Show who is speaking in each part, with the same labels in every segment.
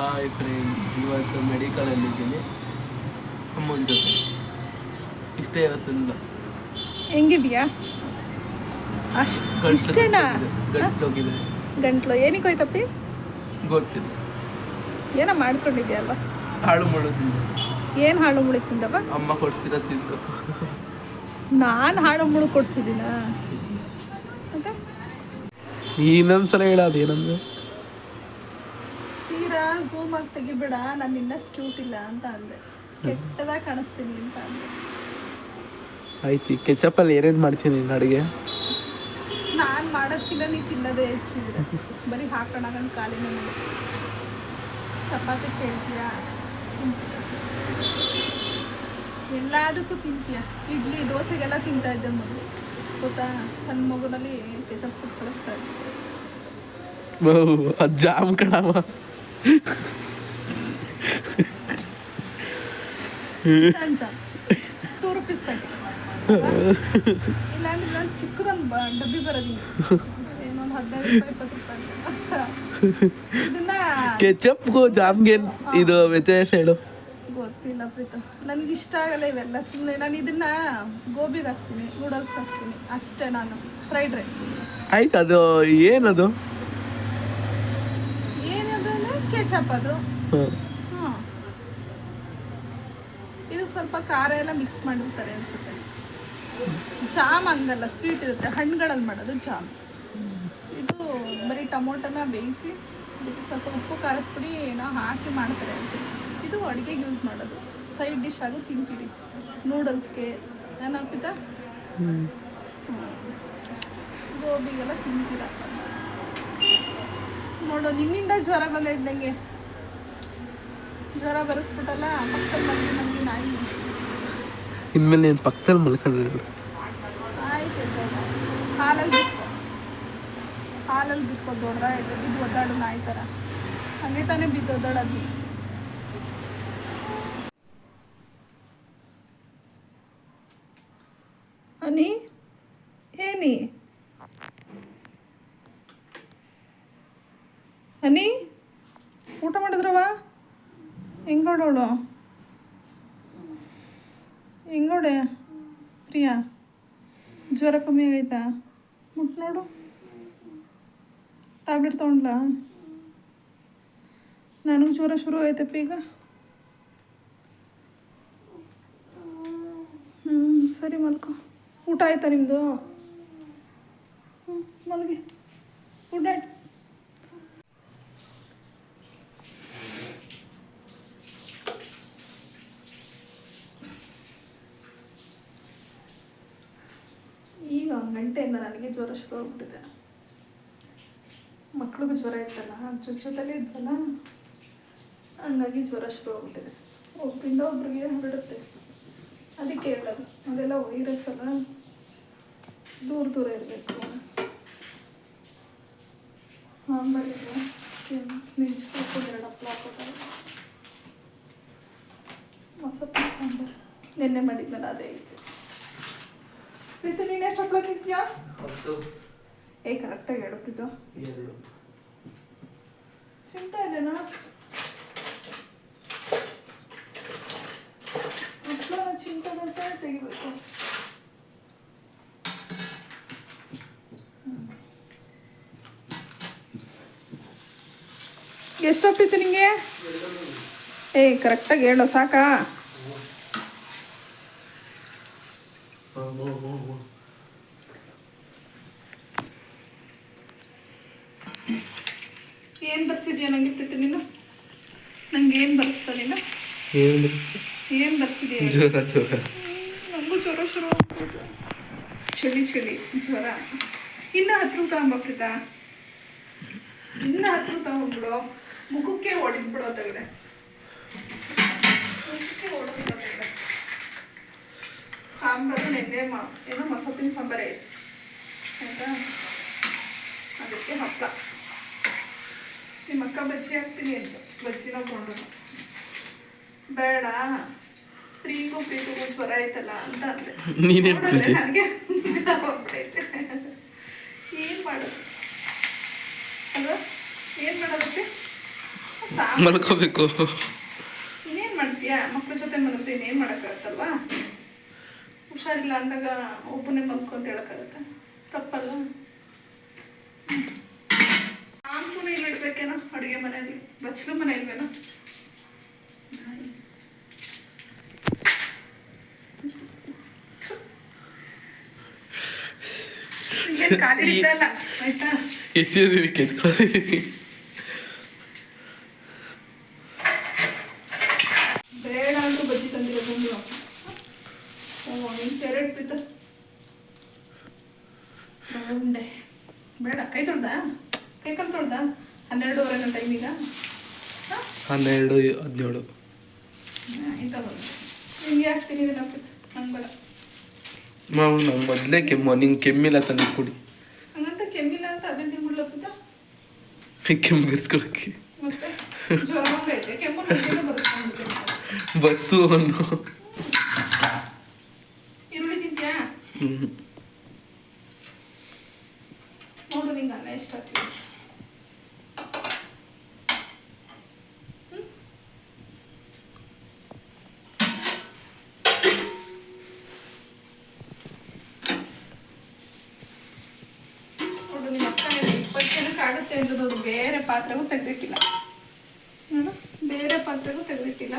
Speaker 1: Hi friend, ಇವತ್ತು ಮೆಡಿಕಲಲ್ಲಿದ್ದೀನಿ ಅಮ್ಮನ ಜೊತೆ. ಇಷ್ಟೇ ಇವತ್ತಿಂದ.
Speaker 2: ಹೆಂಗಿದ್ಯಾ? ಇಷ್ಟೇನಾ?
Speaker 1: ಗಂಟ್ಲೋಗಿದೆ.
Speaker 2: ಗಂಟ್ಲು ಏನಕ್ಕೆ ಹೋಯ್ತಪ್ಪಿ?
Speaker 1: ಗೊತ್ತಿಲ್ಲ.
Speaker 2: ಏನೋ ಮಾಡ್ಕೊಂಡಿದ್ಯಲ್ವ?
Speaker 1: ಹಾಳು ಮುಳು ತಿಂದೆ.
Speaker 2: ಏನು ಹಾಳು ಮುಳು ತಿಂದವ?
Speaker 1: ಅಮ್ಮ ಕೊಡ್ಸಿರೋ ತಿಂದು.
Speaker 2: ನಾನು ಹಾಳು ಮುಳು ಕೊಡ್ಸಿದ್ದೀನ?
Speaker 1: ಇನ್ನೊಂದ್ಸಲ ಹೇಳೋದು ಏನಂದ್ರೆ
Speaker 2: ತೀರಾ ಝೂಮ್ ಆಗಿ ತೆಗಿಬೇಡ, ನಾನು ಇನ್ನಷ್ಟು ಕ್ಯೂಟ್ ಇಲ್ಲ ಅಂತ ಅಂದೆ. ಕೆಟ್ಟದಾಗಿ ಕಾಣಿಸ್ತೀನಿ ಅಂತ ಅಂದೆ.
Speaker 1: ಆಯ್ತು. ಕೆಚಪ್ಪಲ್ಲಿ ಏನೇನು ಮಾಡ್ತೀನಿ ನೀನು ಅಡುಗೆ?
Speaker 2: ನಾನು ಮಾಡೋದ್ಕಿಂತ ನೀ ತಿನ್ನೋದೇ ಹೆಚ್ಚಿದ್ರೆ ಬರೀ ಹಾಕೋಣ ನನ್ನ ಕಾಲಿನ ಮೇಲೆ. ಚಪಾತಿ ಕೇಳ್ತೀಯಾ? ಎಲ್ಲದಕ್ಕೂ ತಿಂತೀಯ. ಇಡ್ಲಿ ದೋಸೆಗೆಲ್ಲ ತಿಂತಾ ಇದ್ದೆ ಮೊದಲು, ಗೊತ್ತಾ? ಸಣ್ಣ ಮಗುನಲ್ಲಿ ಕೆಚಪ್ ಕೊಟ್ಟು ಕಳಿಸ್ತಾ ಇದ್ದೆ.
Speaker 1: ಅದು ಜಾಮ್ ಕಣವ.
Speaker 2: Jam 2 rupees packet. ಇಲ್ಲಾಂದ್ರೆ ನಾನು ಚಿಕ್ಕದೊಂದು ಡಬ್ಬಿ ಬರೋದಿಲ್ಲ, ಏನೊಂದು 15 ರೂಪಾಯಿ 20 ರೂಪಾಯಿ. ಇದನ್ನ
Speaker 1: ಕೆಚಪ್ಗೂ ಜಾಮ್ಗೆ ಇದು ವ್ಯತ್ಯಾಸ ಹೇಳು.
Speaker 2: ಗೊತ್ತಿಲ್ಲ ಪ್ರೀತ, ನನಗೆ ಇಷ್ಟ ಆಗಲ್ಲ ಇವೆಲ್ಲ. ಸುಮ್ಮನೆ ನಾನು ಇದನ್ನ ಗೋಬಿಗೆ ಹಾಕ್ತೀನಿ, ನೂಡಲ್ಸ್ ಹಾಕ್ತೀನಿ ಅಷ್ಟೇ. ನಾನು ಫ್ರೈಡ್ ರೈಸ್
Speaker 1: ಆಯ್ತು. ಅದು ಏನದು?
Speaker 2: ಏನದು ಅಂದರೆ ಕೆಚಪ್ ಅದು. ಹಾಂ, ಇದು ಸ್ವಲ್ಪ ಖಾರ ಎಲ್ಲ ಮಿಕ್ಸ್ ಮಾಡಿರ್ತಾರೆ ಅನಿಸುತ್ತೆ. ಜಾಮ್ ಹಂಗಲ್ಲ, ಸ್ವೀಟ್ ಇರುತ್ತೆ, ಹಣ್ಣುಗಳಲ್ಲಿ ಮಾಡೋದು ಜಾಮ್. ಇದು ಬರೀ ಟೊಮೊಟೊನ ಬೇಯಿಸಿ ಅದಕ್ಕೆ ಸ್ವಲ್ಪ ಉಪ್ಪು ಖಾರದ ಪುಡಿ ಏನೋ ಹಾಕಿ ಮಾಡ್ತಾರೆ ಅನಿಸುತ್ತೆ. ಇದು ಅಡುಗೆಗೆ ಯೂಸ್ ಮಾಡೋದು, ಸೈಡ್ ಡಿಶ್ ಆಗಿ ತಿಂತೀರಿ ನೂಡಲ್ಸ್ಗೆ. ಏನಪ್ಪಿತ ಗೋಬಿಗೆಲ್ಲ ತಿಂತೀರ. ನೋಡು, ನಿನ್ನಿಂದ ಜ್ವರ ಬಂದಿದ್ದಂಗೆ ಜ್ವರ ಬರೆಸ್ಬಿಟ್ಟಲ್ಲ. ಪಕ್ಕದಲ್ಲಿ ನನಗೆ ನಾಯಿ.
Speaker 1: ಇನ್ಮೇಲೆ ನೀನು ಪಕ್ಕದಲ್ಲಿ ಮಲ್ಕೊಂಡ್ರೆ
Speaker 2: ಆಯ್ತು. ಹಾಲಲ್ಲಿ ಬಿಟ್ಕೊಂಡು ದೊಡ್ಡ ಬಿದ್ದು ಒದ್ದಾಡು ನಾಯಿ ಥರ. ಹಾಗೆ ತಾನೇ ಬಿದ್ದು ಒದ್ದಾಡೋದು. ಅನಿ ಏನಿ ಅನಿ ಊಟ ಮಾಡಿದ್ರವ? ಹೆಂಗೋಡವಳು? ಹೆಂಗೋಡೆ ಪ್ರಿಯಾ? ಜ್ವರ ಕಮ್ಮಿ ಆಗೈತಾ? ಮುಟ್ಟು ನೋಡು. ಟ್ಯಾಬ್ಲೆಟ್ ತೊಗೊಂಡ್ಲಾ? ನನಗೆ ಜ್ವರ ಶುರು ಆಯ್ತಪ್ಪ ಈಗ. ಸರಿ ಮಲ್ಕೊ. ಊಟ ಆಯ್ತಾ ನಿಮ್ಮದು? ಮಲ್ಗಿ. Good night. ಈಗ 1 ಗಂಟೆಯಿಂದ ನನಗೆ ಜ್ವರ ಶುರು ಆಗ್ಬಿಟ್ಟಿದೆ. ಮಕ್ಳಿಗೂ ಜ್ವರ ಇರ್ತಲ್ಲ, ಜೊತೆಲಿ ಇದ್ವಲ್ಲ, ಹಂಗಾಗಿ ಜ್ವರ ಶುರು ಆಗ್ಬಿಟ್ಟಿದೆ. ಒಬ್ಬರಿಂದ ಒಬ್ರಿಗೆ ಹರಡುತ್ತೆ, ಅದಕ್ಕೆ ಹೇಳೋದು. ಅದೆಲ್ಲ ವೈರಸ್ ಅಲ್ಲ, ದೂರ ಇರಬೇಕು. ಸಾಂಬಾರಿಗೆ ನೆಂಚ್ಬೇಕು, 2 ಹಪ್ಪಳ ಹಾಕೋತಾರೆ. ಮೊಸಪ್ಪು ಸಾಂಬಾರು ನೆನ್ನೆ ಮಾಡಿದ್ಮೇಲೆ ಅದೇ ಐತೆ. ಪ್ರೀತಿ, ನೀನು ಎಷ್ಟು ಹಪ್ಪಳ ತಿಂತೀಯಾ? ಕರೆಕ್ಟಾಗಿ ಹೇಳು ಪ್ರೀತು.
Speaker 1: 2
Speaker 2: ಚಿಂಟ ಇಲ್ಲೇನಾ? ಹಪ್ಪಳ ಚಿಂಟದಂತೆ ತೆಗಿಬೇಕು. ಎಷ್ಟು ಹೋಗ್ತೈತೆ ನಿಂಗೆ? ಕರೆಕ್ಟಾಗಿ ಹೇಳು, ಸಾಕಾ? ಏನು ಬರ್ಸಿದ್ಯಾ ನನಗೆ ಪ್ರೀತಿ ನೀನು? ನಂಗೆ ಏನು ಬರ್ಸ್ತಾ ನೀನು? ಏನು ಬರ್ಸಿದ್ಯಾ? ನನಗೂ ಜ್ವರ ಶುರು ಆಗ್ಬೋದು. ಚಳಿ ಜ್ವರ. ಇನ್ನು 10 ತಗೊಂಬ ಪ್ರೀತಾ, ಇನ್ನು 10 ತಗೊಂಡ್ಬಿಡು. ಮುಖಕ್ಕೆ ಹೊಡೆದ್ಬಿಡೋ ತೆಗಡೆ. ಸಾಂಬಾರು ನೆನ್ನೆ ಏನೋ ಮೊಸಪ್ಪಿನ ಸಾಂಬಾರೇ ಐತೆ ಆಯಿತಾ? ಅದಕ್ಕೆ ಹಪ್ಪಳ. ನಿಮ್ಮ ಅಕ್ಕ ಬಜ್ಜಿ ಹಾಕ್ತೀನಿ ಅಂತ ಬಜ್ಜಿನ ಕೊಂಡ್ರು. ಬೇಡ, ಪ್ರೀತಿಗೂ ಜ್ವರ ಐತಲ್ಲ ಅಂತ ಅಂದೆ. ನನಗೆ ಜ್ವರ ಹೋಗ್ಬಿಟ್ಟೈತೆ. ಏನು ಮಾಡೋದು ಅಲ್ವಾ? ಏನು ಮಾಡೋದಕ್ಕೆ?
Speaker 1: ಮಲ್ಕೋಬೇಕು.
Speaker 2: ಇನ್ನೇನು ಮಾಡ್ತೀಯಾ, ಮಕ್ಳ ಜೊತೆ ಮಲಗ್ತಾ ಇನ್ನೇನು ಮಾಡೋಕ್ಕಾಗತ್ತಲ್ವಾ? ಹುಷಾರಿಲ್ಲ ಅಂದಾಗ ಒಬ್ಬನೇ ಮಲ್ಕೊ ಅಂತ ಹೇಳೋಕ್ಕಾಗತ್ತೆ? ತಪ್ಪಲ್ಲ. ಆಂಪೂನು ಇಲ್ಲಿ ಇಡ್ಬೇಕೇನೋ ಅಡುಗೆ ಮನೆಯಲ್ಲಿ, ಬಚ್ಚಲು ಮನೆ ಇಲ್ವೇನೋ? ಖಾಲಿ ಇದ್ದಲ್ಲ ಆಯ್ತಾ? ಬೇಡ ಅಂದ್ರೂ ಬಜ್ಜಿ ತಂದಿರೋದು ನೀನು ಕ್ಯಾರೆಟ್ ಬಿತ್ತ ಉಂಡೆ ಬೇಡ. ಕೈ ತೊಳ್ದ, ಕೈ ಕಾಲು ತೊಳ್ದ? 12:30 ಗಂಟೆ ಟೈಮ್ ಈಗ.
Speaker 1: 12:17
Speaker 2: ಇಂಥ ಬಂದು ನಿಮ್ಗೆ ಯಾಕೆ ತಿನ್ನಿದ್ರೆ ನಂಗೆ ಬೇಡ.
Speaker 1: ನಂಗೆ ಮೊದಲೇ ಕೆಮ್ಮು, ನಿಂಗೆ ಕೆಮ್ಮಿಲ್ಲ ತಂದು ಕುಡಿ.
Speaker 2: ಹಂಗಂತ ಕೆಮ್ಮಿಲ್ಲ ಅಂತ ಅದೇ ತಿನ್ಬಿಡ್ಲಪ್ಪಿದ್ದ
Speaker 1: ಕೆಮ್ಮು ಬಿಡಿಸ್ಕೊಳಕ್ಕೆ.
Speaker 2: ಮತ್ತೆ ಜ್ವರ ಹಂಗೈತೆ, ಕೆಮ್ಮು ಬರೆಸ್ಕೊಂಡು
Speaker 1: ಬಸ್ಸು ಒಂದು
Speaker 2: ಈರುಳ್ಳಿ ತಿಂತ್ಯಾ? ನೋಡು ನಿಂಗೆ ಅನ್ನ ಎಷ್ಟು ಹಾಕ್ತೀವಿ. ನೋಡು ನಿಮ್ಮ ಅಕ್ಕ 20 ಜನಕ್ಕೆ ಆಗುತ್ತೆ ಅಂದ್ರದ್ದು ಬೇರೆ ಪಾತ್ರೆಗೂ ತೆಗೆದಿಟ್ಟಿಲ್ಲ. ನೋಡು ಬೇರೆ ಪಾತ್ರೆಗೂ ತೆಗೆದಿಟ್ಟಿಲ್ಲ.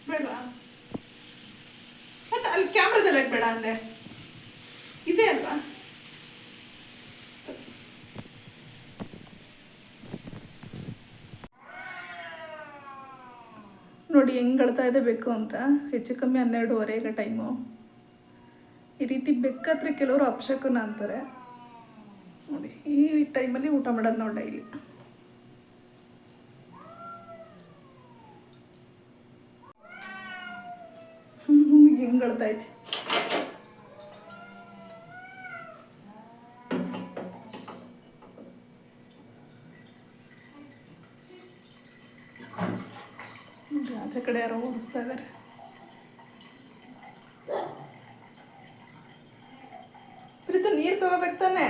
Speaker 2: ಬೇಡವಾ? ಮತ್ತೆ ಅಲ್ಲಿ ಕ್ಯಾಮ್ರಾದಲ್ಲಿ ಬೇಡ ಅಂದೆ ಇದೆ ಅಲ್ವಾ? ನೋಡಿ ಹೆಂಗೆ ಅಳ್ತಾ ಇದೆ ಬೇಕು ಅಂತ. ಹೆಚ್ಚು ಕಮ್ಮಿ 12:15 ಟೈಮು. ಈ ರೀತಿ ಬೆಕ್ಕತ್ರ ಕೆಲವರು ಅಪಶಕುನ ಅಂತಾರೆ ನೋಡಿ. ಈ ಟೈಮಲ್ಲಿ ಊಟ ಮಾಡೋದು ನೋಡಿ ಡೈಲಿ. ಹೆಂಗೆ ಅಳ್ತೈತಿ. ಆಚೆ ಕಡೆ ಯಾರೋ ಓಡಿಸ್ತಾ ಇದ್ದಾರೆ. ಪ್ರೀತು ನೀರು ತಗೋಬೇಕು ತಾನೆ?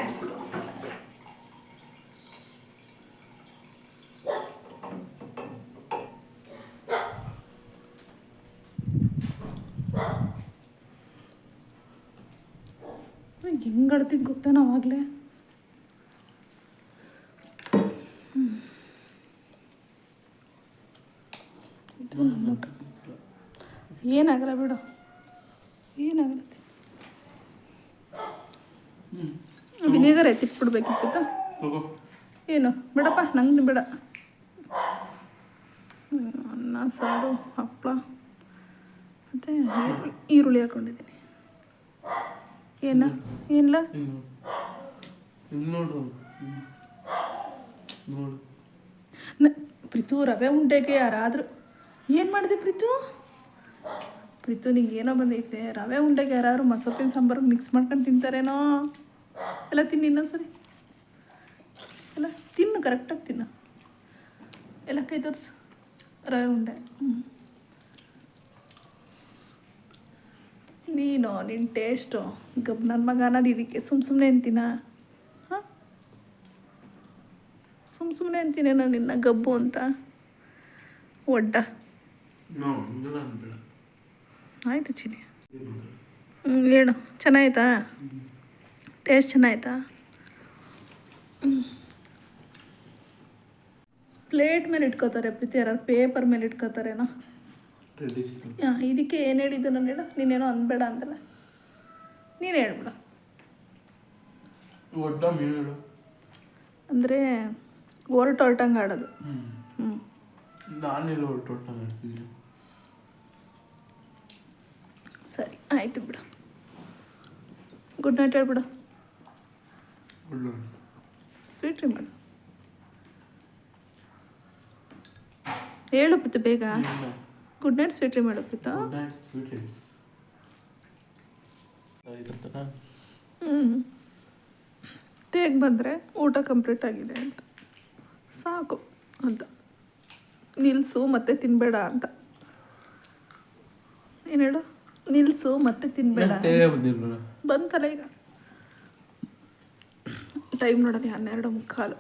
Speaker 2: ಹೆಂಗೆ ಅಳ್ತಿದ್ದು ಗೊತ್ತಾ ನಾವಾಗಲೇ. ಏನಾಗಲ್ಲ ಬಿಡು, ಏನಾಗಲ್ಲ. ವಿನೇಗರ್ ಎತ್ತಿಟ್ಬಿಡ್ಬೇಕಿತ್ತು. ಏನು ಬೇಡಪ್ಪ, ನಂಗೆ ಬೇಡ. ಅನ್ನ ಸಾರು ಹಪ್ಪಳ ಮತ್ತು ಈರುಳ್ಳಿ ಹಾಕ್ಕೊಂಡಿದ್ದೀನಿ. ಏನಿಲ್ಲ
Speaker 1: ನೋಡು
Speaker 2: ಪ್ರೀತು, ರವೆ ಉಂಡೆಗೆ ಯಾರಾದರೂ ಏನು ಮಾಡಿದೆ ಪ್ರೀತು? ಪ್ರೀತು ನಿಂಗೆ ಏನೋ ಬಂದೈತೆ. ರವೆ ಉಂಡೆಗೆ ಯಾರು ಮಸೊಪ್ಪಿನ ಸಾಂಬಾರು ಮಿಕ್ಸ್ ಮಾಡ್ಕೊಂಡು ತಿಂತಾರೇನೋ. ಎಲ್ಲ ತಿನ್ನು ಇನ್ನೊಂದ್ಸರಿ, ಎಲ್ಲ ತಿನ್ನು, ಕರೆಕ್ಟಾಗಿ ತಿನ್ನು. ಎಲ್ಲ ಕೈ ತೋರಿಸು ರವೆ ಉಂಡೆ. ನೀನು ನಿನ್ನ ಟೇಸ್ಟು ಗಬ್ ನನ್ನ ಮಗ ಅನ್ನೋದು ಇದಕ್ಕೆ ಸುಮ್ಮನೆ ಅಂತೀನ? ಹಾಂ, ಸುಮ್ಮನೆ ಅಂತೀನೇನೋ ನಿನ್ನ ಗಬ್ಬು ಅಂತ ಒಡ್ಡ. ಆಯಿತು ಚಿನಿ, ಹೇಳು. ಚೆನ್ನಾಯ್ತಾ? ಟೇಸ್ಟ್ ಚೆನ್ನಾಯ್ತಾ? ಪ್ಲೇಟ್ ಮೇಲೆ ಇಟ್ಕೋತಾರೆ ಪ್ರೀತಿ, ಯಾರು ಪೇಪರ್ ಮೇಲೆ ಇಟ್ಕೋತಾರೇನೋ. ಇದಕ್ಕೆ ಏನು ಹೇಳಿದ್ದು ನಾನು ಹೇಳು? ನೀನೇನೋ ಅಂದ್ಬೇಡ ಅಂತಲ್ಲ, ನೀನು ಹೇಳ್ಬಿಡ. ಅಂದರೆ ಹೊರಟಂಗೆ ಆಡೋದು.
Speaker 1: ನಾನೆಲ್ಲ ಹೊರಟಂಗೆ ಆಡ್ತೀನಿ.
Speaker 2: ಸರಿ ಆಯಿತು ಬಿಡು. ಗುಡ್ ನೈಟ್ ಹೇಳ್ಬಿಡು. ಸ್ವೀಟ್ ರೀ ಮಾಡು. ಹೇಳು ಪ್ರೀತು ಬೇಗ. ಗುಡ್ ನೈಟ್ ಸ್ವೀಟ್ ರೀ ಮಾಡು ಪ್ರೀತು. ತೇಗ್ ಬಂದರೆ ಊಟ ಕಂಪ್ಲೀಟ್ ಆಗಿದೆ ಅಂತ ಸಾಕು ಅಂತ ನಿಲ್ಲಿಸು, ಮತ್ತೆ ತಿನ್ನಬೇಡ ಅಂತ. ಏನು ಹೇಳು, ನಿಲ್ಲಿಸು ಮತ್ತೆ ತಿನ್ಬೇಡ.
Speaker 1: ಬಂದಿಲ್ಲ
Speaker 2: ಬಂತಲ್ಲ ಈಗ. ಟೈಮ್ ನೋಡೋಣ 12:45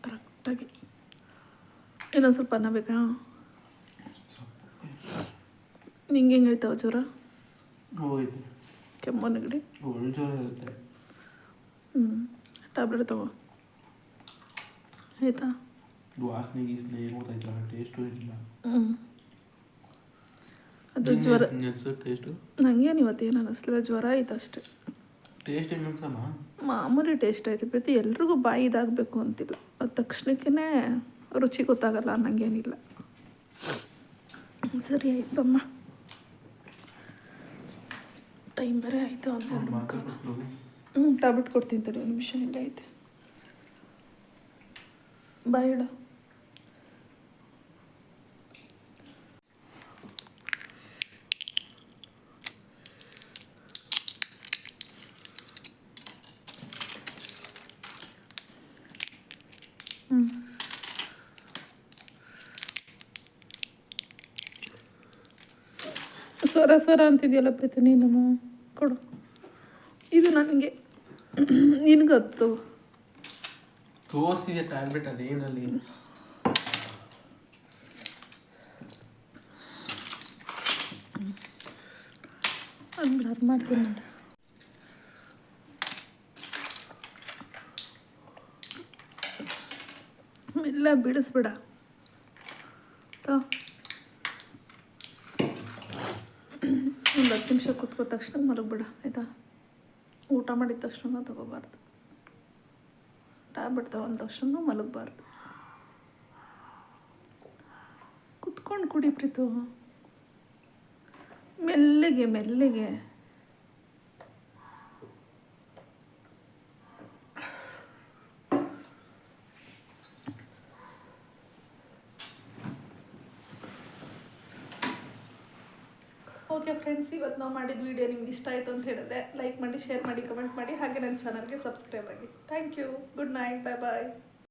Speaker 2: ಕರೆಕ್ಟಾಗಿ. ಇನ್ನೊಂದು ಸ್ವಲ್ಪ ಅನ್ನ ಬೇಕಾ? ನಿಂಗೆ ಹೆಂಗೈತಾವ ಜ್ವರ?
Speaker 1: ಹೋಗೈತೆ.
Speaker 2: ಕೆಮ್ಮು ನೆಗಡಿ
Speaker 1: ಒಳ್ಳೆ ಜ್ವರ ಇರುತ್ತೆ.
Speaker 2: ಟ್ಯಾಬ್ಲೆಟ್ ತಗೋ ಆಯಿತಾ?
Speaker 1: ವಾಸನೆ ಗೀಸನೆ ಏನು ಗೊತ್ತಾಯ್ತಲ್ಲ, ಟೇಸ್ಟು ಇಲ್ಲ.
Speaker 2: ಅದು ಜ್ವರ
Speaker 1: ಟೇಸ್ಟು
Speaker 2: ನನಗೇನು ಇವತ್ತೇನು ಅನ್ನಿಸ್ಲಿಲ್ಲ, ಜ್ವರ ಆಯ್ತು ಅಷ್ಟೇ.
Speaker 1: ಟೇಸ್ಟ್ ಹೆಂಗೆ ಅನ್ಸಮ್ಮ?
Speaker 2: ಮಾಮೂಲಿ ಟೇಸ್ಟ್ ಆಯ್ತು ಪ್ರತಿ, ಎಲ್ರಿಗೂ ಬಾಯಿ ಇದಾಗಬೇಕು ಅಂತಿಲ್ಲ, ಅದು ತಕ್ಷಣಕ್ಕೇ ರುಚಿ ಗೊತ್ತಾಗಲ್ಲ ಅನ್ನಂಗೇನಿಲ್ಲ. ಸರಿ ಆಯ್ತು ಬಮ್ಮ, ಟೈಮ್ ಬೇರೆ ಆಯಿತು. 12:45. ಟ್ಯಾಬ್ಲೆಟ್ ಕೊಡ್ತೀನಿ ತಡಿ, ಒಂದು ನಿಮಿಷ. ಇಲ್ಲ ಐತೆ, ಬಾಯ್ ಹೇಳು. ಸ್ವರ ಸ್ವರ ಅಂತಿದೆಯಲ್ಲ ಪ್ರೀತಿ, ನೀನು ಕೊಡು. ಇದು ನನಗೆ ನಿನಗತ್ತು
Speaker 1: ತೋರಿಸಿದೆ ಟ್ಯಾಬ್ಲೆಟ್, ಅದೇನಲ್ಲಿ
Speaker 2: ಅದು ಬ್ಲರ್ ಮಾಡ್ತೀನಿ ನೋಡಿ. ಮೆಲ್ಲ ಬಿಡಿಸ್ಬೇಡ. ಒಂದು 10 ನಿಮಿಷ ಕೂತ್ಕೋ ತಕ್ಷಣ ಮಲಗಬೇಡ ಆಯಿತಾ? ಊಟ ಮಾಡಿದ ತಕ್ಷಣ ತಗೋಬಾರ್ದು, ಟ್ಯಾಬ್ಲೆಟ್ ತಗೊಂಡ ತಕ್ಷಣ ಮಲಗಬಾರ್ದು. ಕುತ್ಕೊಂಡು ಕುಡಿ ಪ್ರೀತು, ಮೆಲ್ಲಿಗೆ ಮೆಲ್ಲಿಗೆ. ಓಕೆ ಫ್ರೆಂಡ್ಸ್, ಇವತ್ತು ನಾವು ಮಾಡಿದ ವಿಡಿಯೋ ನಿಮ್ಗೆ ಇಷ್ಟ ಆಯಿತು ಅಂತ ಹೇಳಿದೆ. ಲೈಕ್ ಮಾಡಿ, ಶೇರ್ ಮಾಡಿ, ಕಮೆಂಟ್ ಮಾಡಿ, ಹಾಗೆ ನನ್ನ ಚಾನಲ್ಗೆ ಸಬ್ಸ್ಕ್ರೈಬ್ ಆಗಿ. Thank you. Good night. Bye bye.